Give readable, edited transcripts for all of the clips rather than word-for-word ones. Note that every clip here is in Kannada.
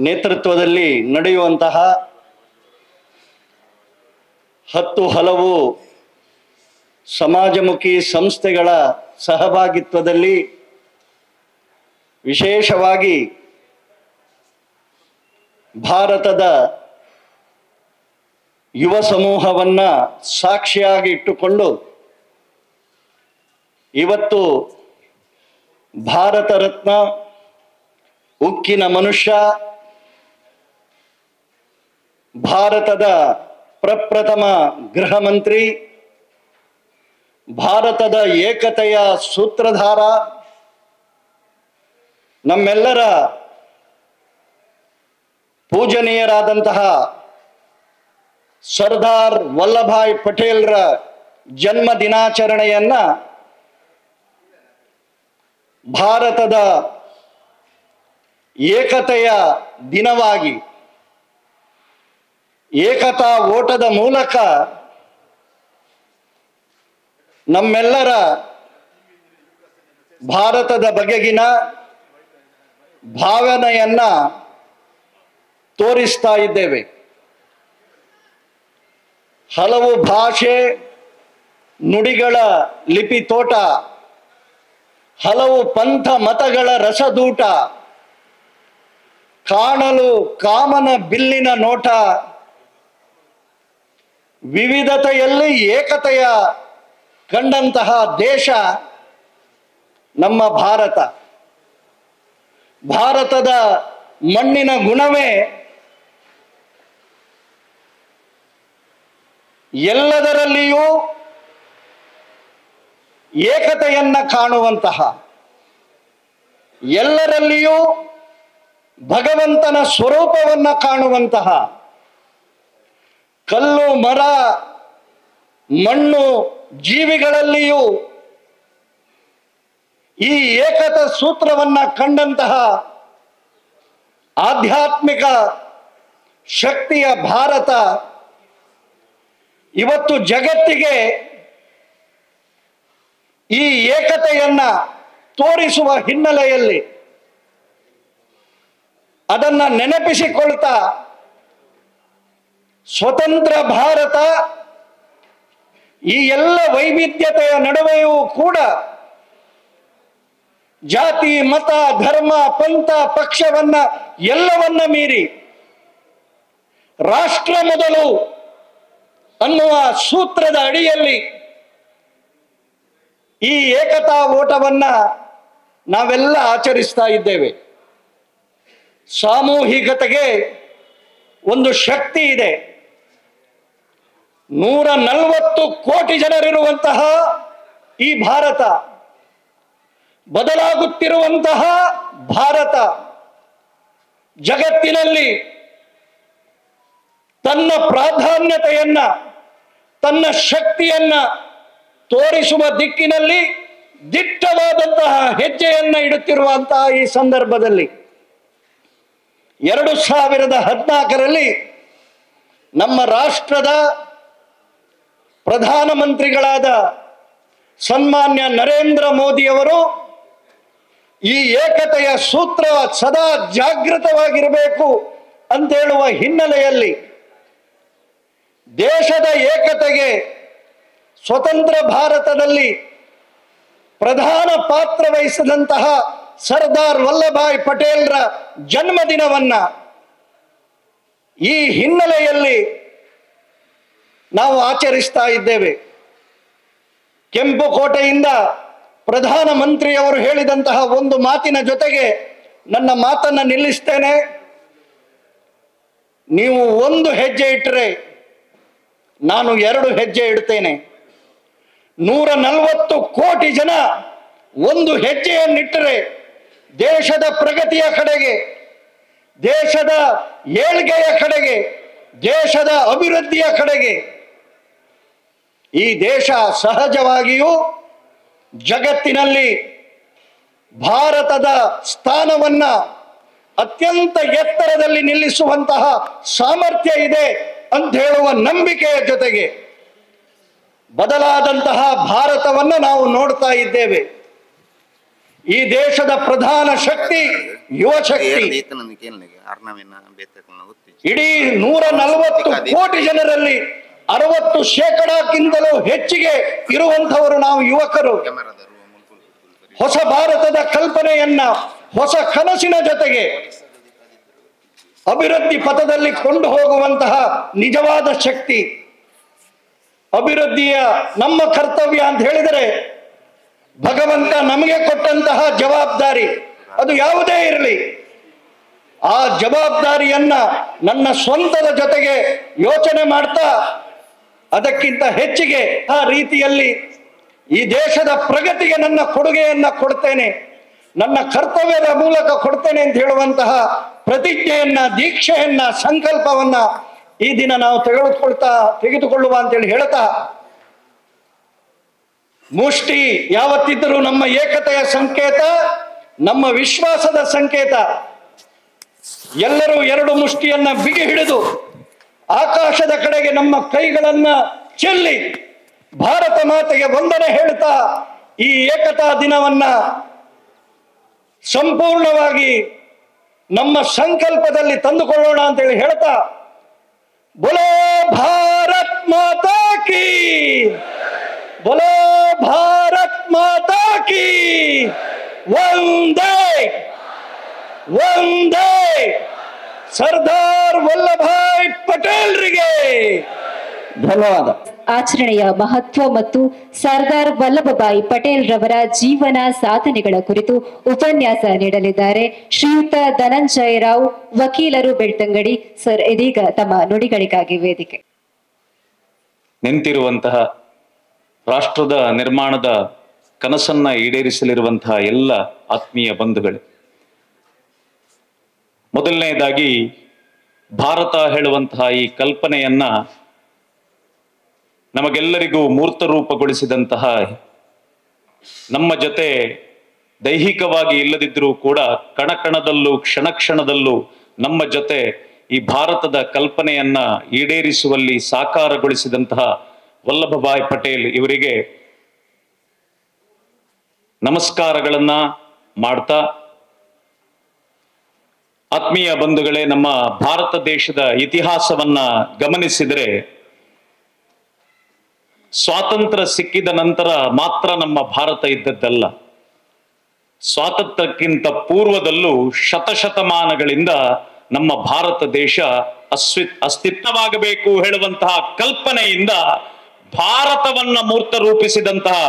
ನೇತೃತ್ವದಲ್ಲಿ ನಡೆಯುವಂತಹ 10 ಹಲವು ಸಮಾಜಮುಖಿ ಸಂಸ್ಥೆಗಳ ಸಹಭಾಗಿತ್ವದಲ್ಲಿ ವಿಶೇಷವಾಗಿ ಭಾರತದ ಯುವ ಸಮೂಹವನ್ನು ಸಾಕ್ಷಿಯಾಗಿ ಇಟ್ಟುಕೊಂಡು ಇವತ್ತು ಭಾರತ ರತ್ನ, ಉಕ್ಕಿನ ಮನುಷ್ಯ, ಭಾರತದ ಪ್ರಪ್ರಥಮ ಗೃಹ ಮಂತ್ರಿ, ಭಾರತದ ಏಕತೆಯ ಸೂತ್ರಧಾರ, ನಮ್ಮೆಲ್ಲರ ಪೂಜನೀಯರಾದಂತಹ ಸರ್ದಾರ್ ವಲ್ಲಭಾಯ್ ಪಟೇಲ್ರ ಜನ್ಮ ದಿನಾಚರಣೆಯನ್ನ ಭಾರತದ ಏಕತೆಯ ದಿನವಾಗಿ ಏಕತಾ ಓಟದ ಮೂಲಕ ನಮ್ಮೆಲ್ಲರ ಭಾರತದ ಬಗೆಗಿನ ಭಾವನೆಯನ್ನ ತೋರಿಸ್ತಾ ಇದ್ದೇವೆ. ಹಲವು ಭಾಷೆ ನುಡಿಗಳ ಲಿಪಿತೋಟ, ಹಲವು ಪಂಥ ಮತಗಳ ರಸದೂಟ, ಕಾಣಲು ಕಾಮನ ಬಿಲ್ಲಿನ ನೋಟ, ವಿವಿಧತೆಯಲ್ಲಿ ಏಕತೆಯ ಕಂಡಂತಹ ದೇಶ ನಮ್ಮ ಭಾರತ. ಭಾರತದ ಮಣ್ಣಿನ ಗುಣವೇ ಎಲ್ಲದರಲ್ಲಿಯೂ ಏಕತೆಯನ್ನ ಕಾಣುವಂತಹ, ಎಲ್ಲರಲ್ಲಿಯೂ ಭಗವಂತನ ಸ್ವರೂಪವನ್ನು ಕಾಣುವಂತಹ, ಕಲ್ಲು ಮರ ಮಣ್ಣು ಜೀವಿಗಳಲ್ಲಿಯೂ ಈ ಏಕತ ಸೂತ್ರವನ್ನ ಕಂಡಂತಹ ಆಧ್ಯಾತ್ಮಿಕ ಶಕ್ತಿಯ ಭಾರತ ಇವತ್ತು ಜಗತ್ತಿಗೆ ಈ ಏಕತೆಯನ್ನ ತೋರಿಸುವ ಹಿನ್ನೆಲೆಯಲ್ಲಿ ಅದನ್ನ ನೆನಪಿಸಿಕೊಳ್ತಾ ಸ್ವತಂತ್ರ ಭಾರತ ಈ ಎಲ್ಲ ವೈವಿಧ್ಯತೆಯ ನಡುವೆಯೂ ಕೂಡ ಜಾತಿ, ಮತ, ಧರ್ಮ, ಪಂಥ, ಪಕ್ಷವನ್ನ ಎಲ್ಲವನ್ನ ಮೀರಿ ರಾಷ್ಟ್ರ ಮೊದಲು ಅನ್ನುವ ಸೂತ್ರದ ಅಡಿಯಲ್ಲಿ ಈ ಏಕತಾ ಓಟವನ್ನ ನಾವೆಲ್ಲ ಆಚರಿಸ್ತಾ ಇದ್ದೇವೆ. ಸಾಮೂಹಿಕತೆಗೆ ಒಂದು ಶಕ್ತಿ ಇದೆ. 140 ಕೋಟಿ ಜನರಿರುವಂತಹ ಈ ಭಾರತ, ಬದಲಾಗುತ್ತಿರುವಂತಹ ಭಾರತ, ಜಗತ್ತಿನಲ್ಲಿ ತನ್ನ ಪ್ರಾಧಾನ್ಯತೆಯನ್ನ, ತನ್ನ ಶಕ್ತಿಯನ್ನ ತೋರಿಸುವ ದಿಕ್ಕಿನಲ್ಲಿ ದಿಟ್ಟವಾದಂತಹ ಹೆಜ್ಜೆಯನ್ನ ಇಡುತ್ತಿರುವಂತಹ ಈ ಸಂದರ್ಭದಲ್ಲಿ 2014ರಲ್ಲಿ ನಮ್ಮ ರಾಷ್ಟ್ರದ ಪ್ರಧಾನಮಂತ್ರಿಗಳಾದ ಸನ್ಮಾನ್ಯ ನರೇಂದ್ರ ಮೋದಿಯವರು ಈ ಏಕತೆಯ ಸೂತ್ರ ಸದಾ ಜಾಗೃತವಾಗಿರಬೇಕು ಅಂತ ಹೇಳುವ ಹಿನ್ನೆಲೆಯಲ್ಲಿ ದೇಶದ ಏಕತೆಗೆ ಸ್ವತಂತ್ರ ಭಾರತದಲ್ಲಿ ಪ್ರಧಾನ ಪಾತ್ರ ವಹಿಸಿದಂತಹ ಸರ್ದಾರ್ ವಲ್ಲಭಾಯ್ ಪಟೇಲ್ರ ಜನ್ಮದಿನವನ್ನ ಈ ಹಿನ್ನೆಲೆಯಲ್ಲಿ ನಾವು ಆಚರಿಸ್ತಾ ಇದ್ದೇವೆ. ಕೆಂಪುಕೋಟೆಯಿಂದ ಪ್ರಧಾನಮಂತ್ರಿಯವರು ಹೇಳಿದಂತಹ ಒಂದು ಮಾತಿನ ಜೊತೆಗೆ ನನ್ನ ಮಾತನ್ನು ನಿಲ್ಲಿಸ್ತೇನೆ. ನೀವು ಒಂದು ಹೆಜ್ಜೆ ಇಟ್ಟರೆ ನಾನು 2 ಹೆಜ್ಜೆ ಇಡ್ತೇನೆ. 140 ಕೋಟಿ ಜನ ಒಂದು ಹೆಜ್ಜೆಯನ್ನಿಟ್ಟರೆ ದೇಶದ ಪ್ರಗತಿಯ ಕಡೆಗೆ, ದೇಶದ ಏಳ್ಗೆಯ ಕಡೆಗೆ, ದೇಶದ ಅಭಿವೃದ್ಧಿಯ ಕಡೆಗೆ ಈ ದೇಶ ಸಹಜವಾಗಿಯೂ ಜಗತ್ತಿನಲ್ಲಿ ಭಾರತದ ಸ್ಥಾನವನ್ನ ಅತ್ಯಂತ ಎತ್ತರದಲ್ಲಿ ನಿಲ್ಲಿಸುವಂತಹ ಸಾಮರ್ಥ್ಯ ಇದೆ ಅಂತ ಹೇಳುವ ನಂಬಿಕೆಯ ಜೊತೆಗೆ ಬದಲಾದಂತಹ ಭಾರತವನ್ನು ನಾವು ನೋಡ್ತಾ ಇದ್ದೇವೆ. ಈ ದೇಶದ ಪ್ರಧಾನ ಶಕ್ತಿ ಯುವ ಶಕ್ತಿ. ಇಡೀ 140 ಕೋಟಿ ಜನರಲ್ಲಿ 60% ಹೆಚ್ಚಿಗೆ ಇರುವಂತವರು ನಾವು ಯುವಕರು. ಹೊಸ ಭಾರತದ ಕಲ್ಪನೆಯನ್ನ ಹೊಸ ಕನಸಿನ ಜೊತೆಗೆ ಅಭಿವೃದ್ಧಿ ಪಥದಲ್ಲಿ ಕೊಂಡು ಹೋಗುವಂತಹ ನಿಜವಾದ ಶಕ್ತಿ. ಅಭಿವೃದ್ಧಿಯ ನಮ್ಮ ಕರ್ತವ್ಯ ಅಂತ ಹೇಳಿದರೆ ಭಗವಂತ ನಮಗೆ ಕೊಟ್ಟಂತಹ ಜವಾಬ್ದಾರಿ ಅದು ಯಾವುದೇ ಇರಲಿ, ಆ ಜವಾಬ್ದಾರಿಯನ್ನ ನನ್ನ ಸ್ವಂತದ ಜೊತೆಗೆ ಯೋಚನೆ ಮಾಡ್ತಾ ಅದಕ್ಕಿಂತ ಹೆಚ್ಚಿಗೆ ಆ ರೀತಿಯಲ್ಲಿ ಈ ದೇಶದ ಪ್ರಗತಿಗೆ ನನ್ನ ಕೊಡುಗೆಯನ್ನ ಕೊಡ್ತೇನೆ, ನನ್ನ ಕರ್ತವ್ಯದ ಮೂಲಕ ಕೊಡ್ತೇನೆ ಅಂತ ಹೇಳುವಂತಹ ಪ್ರತಿಜ್ಞೆಯನ್ನ, ದೀಕ್ಷೆಯನ್ನ, ಸಂಕಲ್ಪವನ್ನ ಈ ದಿನ ನಾವು ತೆಗೆದುಕೊಳ್ಳುವ ಅಂತೇಳಿ ಹೇಳ್ತಾ, ಮುಷ್ಟಿ ಯಾವತ್ತಿದ್ದರೂ ನಮ್ಮ ಏಕತೆಯ ಸಂಕೇತ, ನಮ್ಮ ವಿಶ್ವಾಸದ ಸಂಕೇತ. ಎಲ್ಲರೂ ಎರಡು ಮುಷ್ಟಿಯನ್ನ ಬಿಗಿ ಹಿಡಿದು ಆಕಾಶದ ಕಡೆಗೆ ನಮ್ಮ ಕೈಗಳನ್ನ ಚೆಲ್ಲಿ ಭಾರತ ಮಾತೆಗೆ ವಂದನೆ ಹೇಳ್ತಾ ಈ ಏಕತಾ ದಿನವನ್ನ ಸಂಪೂರ್ಣವಾಗಿ ನಮ್ಮ ಸಂಕಲ್ಪದಲ್ಲಿ ತಂದುಕೊಳ್ಳೋಣ ಅಂತೇಳಿ ಹೇಳ್ತಾ, ಬೋಲೋ ಭಾರತ್ ಮಾತಾ ಕೀ, ಬೋಲೋ ಭಾರತ್ ಮಾತಾ ಕೀ, ವಂದೇ ವಂದೇ ಸರ್ದಾರ್ ವಲ್ಲಭಾಯ್ ಪಟೇಲ್ರಿಗೆ ಧನ್ಯವಾದ. ಆಚರಣೆಯ ಮಹತ್ವ ಮತ್ತು ಸರ್ದಾರ್ ವಲ್ಲಭಭಾಯಿ ಪಟೇಲ್ ರವರ ಜೀವನ ಸಾಧನೆಗಳ ಕುರಿತು ಉಪನ್ಯಾಸ ನೀಡಲಿದ್ದಾರೆ ಶ್ರೀಯುತ ಧನಂಜಯ ರಾವ್, ವಕೀಲರು, ಬೆಳ್ತಂಗಡಿ. ಸರ್, ಇದೀಗ ತಮ್ಮ ನುಡಿಗಳಿಗಾಗಿ ವೇದಿಕೆ. ನಿಂತಿರುವಂತಹ ರಾಷ್ಟ್ರದ ನಿರ್ಮಾಣದ ಕನಸನ್ನ ಈಡೇರಿಸಲಿರುವಂತಹ ಎಲ್ಲ ಆತ್ಮೀಯ ಬಂಧುಗಳೇ, ಮೊದಲನೆಯದಾಗಿ ಭಾರತ ಹೇಳುವಂತಹ ಈ ಕಲ್ಪನೆಯನ್ನ ನಮಗೆಲ್ಲರಿಗೂ ಮೂರ್ತ ರೂಪಗೊಳಿಸಿದಂತಹ, ನಮ್ಮ ಜೊತೆ ದೈಹಿಕವಾಗಿ ಇಲ್ಲದಿದ್ದರೂ ಕೂಡ ಕಣಕಣದಲ್ಲೂ ಕ್ಷಣ ಕ್ಷಣದಲ್ಲೂ ನಮ್ಮ ಜೊತೆ ಈ ಭಾರತದ ಕಲ್ಪನೆಯನ್ನ ಈಡೇರಿಸುವಲ್ಲಿ ಸಾಕಾರಗೊಳಿಸಿದಂತಹ ವಲ್ಲಭಭಾಯ್ ಪಟೇಲ್ ಇವರಿಗೆ ನಮಸ್ಕಾರಗಳನ್ನ ಮಾಡ್ತಾ, ಆತ್ಮೀಯ ಬಂಧುಗಳೇ, ನಮ್ಮ ಭಾರತ ದೇಶದ ಇತಿಹಾಸವನ್ನ ಗಮನಿಸಿದರೆ ಸ್ವಾತಂತ್ರ್ಯ ಸಿಕ್ಕಿದ ನಂತರ ಮಾತ್ರ ನಮ್ಮ ಭಾರತ ಇದ್ದದ್ದಲ್ಲ, ಸ್ವಾತಂತ್ರ್ಯಕ್ಕಿಂತ ಪೂರ್ವದಲ್ಲೂ ಶತಶತಮಾನಗಳಿಂದ ನಮ್ಮ ಭಾರತ ದೇಶ ಅಸ್ತಿತ್ವವಾಗಬೇಕು ಹೇಳುವಂತಹ ಕಲ್ಪನೆಯಿಂದ ಭಾರತವನ್ನ ಮೂರ್ತ ರೂಪಿಸಿದಂತಹ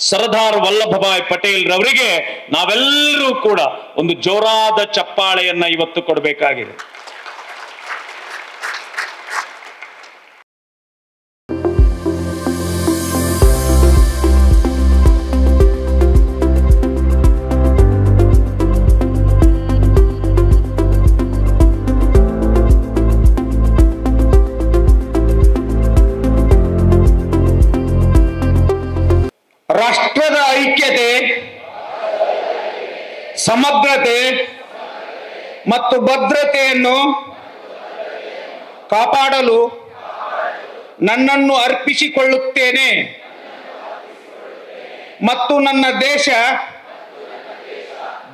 ಸರ್ದಾರ್ ವಲ್ಲಭಭಾಯ್ ಪಟೇಲ್ ರವರಿಗೆ ನಾವೆಲ್ಲರೂ ಕೂಡ ಒಂದು ಜೋರಾದ ಚಪ್ಪಾಳೆಯನ್ನ ಇವತ್ತು ಕೊಡಬೇಕಾಗಿದೆ. ರಾಷ್ಟ್ರದ ಐಕ್ಯತೆ, ಸಮಗ್ರತೆ ಮತ್ತು ಭದ್ರತೆಯನ್ನು ಕಾಪಾಡಲು ನನ್ನನ್ನು ಅರ್ಪಿಸಿಕೊಳ್ಳುತ್ತೇನೆ ಮತ್ತು ನನ್ನ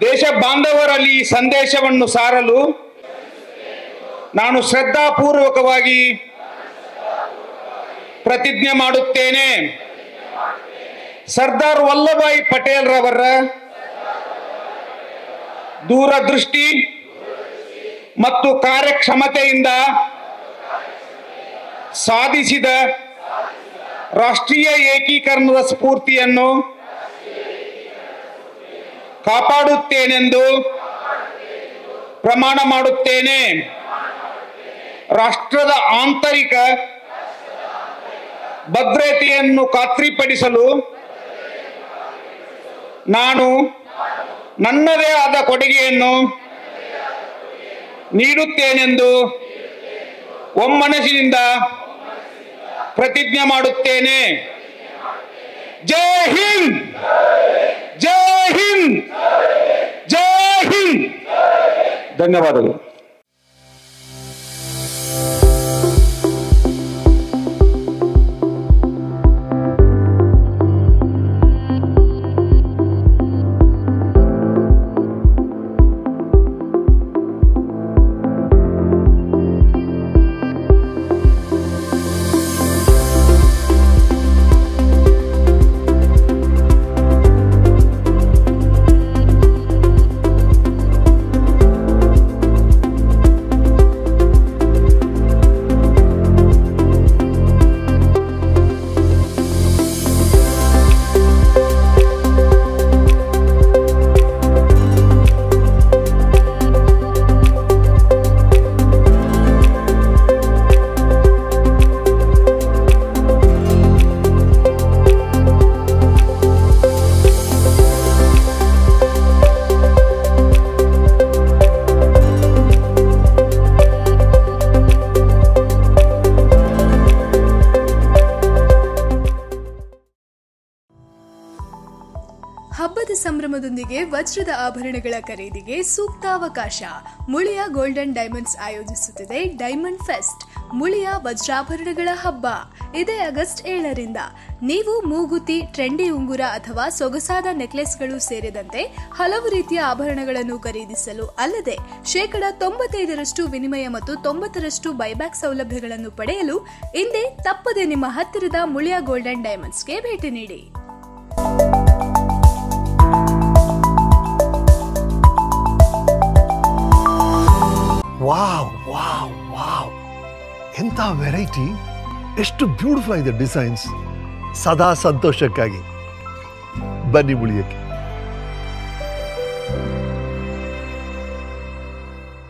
ದೇಶ ಬಾಂಧವರಲ್ಲಿ ಈ ಸಂದೇಶವನ್ನು ಸಾರಲು ನಾನು ಶ್ರದ್ಧಾಪೂರ್ವಕವಾಗಿ ಪ್ರತಿಜ್ಞೆ ಮಾಡುತ್ತೇನೆ. ಸರ್ದಾರ್ ವಲ್ಲಭಾಯ್ ಪಟೇಲ್ ರವರ ದೂರದೃಷ್ಟಿ ಮತ್ತು ಕಾರ್ಯಕ್ಷಮತೆಯಿಂದ ಸಾಧಿಸಿದ ರಾಷ್ಟ್ರೀಯ ಏಕೀಕರಣದ ಸ್ಫೂರ್ತಿಯನ್ನು ಕಾಪಾಡುತ್ತೇನೆಂದು ಪ್ರಮಾಣ ಮಾಡುತ್ತೇನೆ. ರಾಷ್ಟ್ರದ ಆಂತರಿಕ ಭದ್ರತೆಯನ್ನು ಖಾತ್ರಿಪಡಿಸಲು ನಾನು ನನ್ನದೇ ಆದ ಕೊಡುಗೆಯನ್ನು ನೀಡುತ್ತೇನೆಂದು ಒಮ್ಮನಸ್ಸಿನಿಂದ ಪ್ರತಿಜ್ಞೆ ಮಾಡುತ್ತೇನೆ. ಜೈ ಹಿಂದ್, ಜೈ ಹಿಂದ್, ಜೈ ಹಿಂದ್. ಧನ್ಯವಾದಗಳು. ಸಂಭ್ರಮದೊಂದಿಗೆ ವಜ್ರದ ಆಭರಣಗಳ ಖರೀದಿಗೆ ಸೂಕ್ತ ಅವಕಾಶ. ಮುಳಿಯ ಗೋಲ್ಡನ್ ಡೈಮಂಡ್ಸ್ ಆಯೋಜಿಸುತ್ತಿದೆ ಡೈಮಂಡ್ ಫೆಸ್ಟ್, ಮುಳಿಯ ವಜ್ರಾಭರಣಗಳ ಹಬ್ಬ. ಇದೇ ಆಗಸ್ಟ್ 7ರಿಂದ. ನೀವು ಮೂಗುತಿ, ಟ್ರೆಂಡಿ ಉಂಗುರ ಅಥವಾ ಸೊಗಸಾದ ನೆಕ್ಲೆಸ್ಗಳು ಸೇರಿದಂತೆ ಹಲವು ರೀತಿಯ ಆಭರಣಗಳನ್ನು ಖರೀದಿಸಲು ಅಲ್ಲದೆ 95% ವಿನಿಮಯ ಮತ್ತು 90% ಬೈಬ್ಯಾಕ್ ಸೌಲಭ್ಯಗಳನ್ನು ಪಡೆಯಲು ಇಂದೇ ತಪ್ಪದೆ ನಿಮ್ಮ ಹತ್ತಿರದ ಮುಳಿಯ ಗೋಲ್ಡನ್ ಡೈಮಂಡ್ಸ್ಗೆ ಭೇಟಿ ನೀಡಿ. ವಾವ್ ವಾವ್ ವಾವ್, ಎಂಥ ವೆರೈಟಿ, ಎಷ್ಟು ಬ್ಯೂಟಿಫುಲ್ ಆಗಿದೆ ಡಿಸೈನ್ಸ್. ಸದಾ ಸಂತೋಷಕ್ಕಾಗಿ ಬನ್ನಿ ಮುಳಿಯಕ್ಕೆ.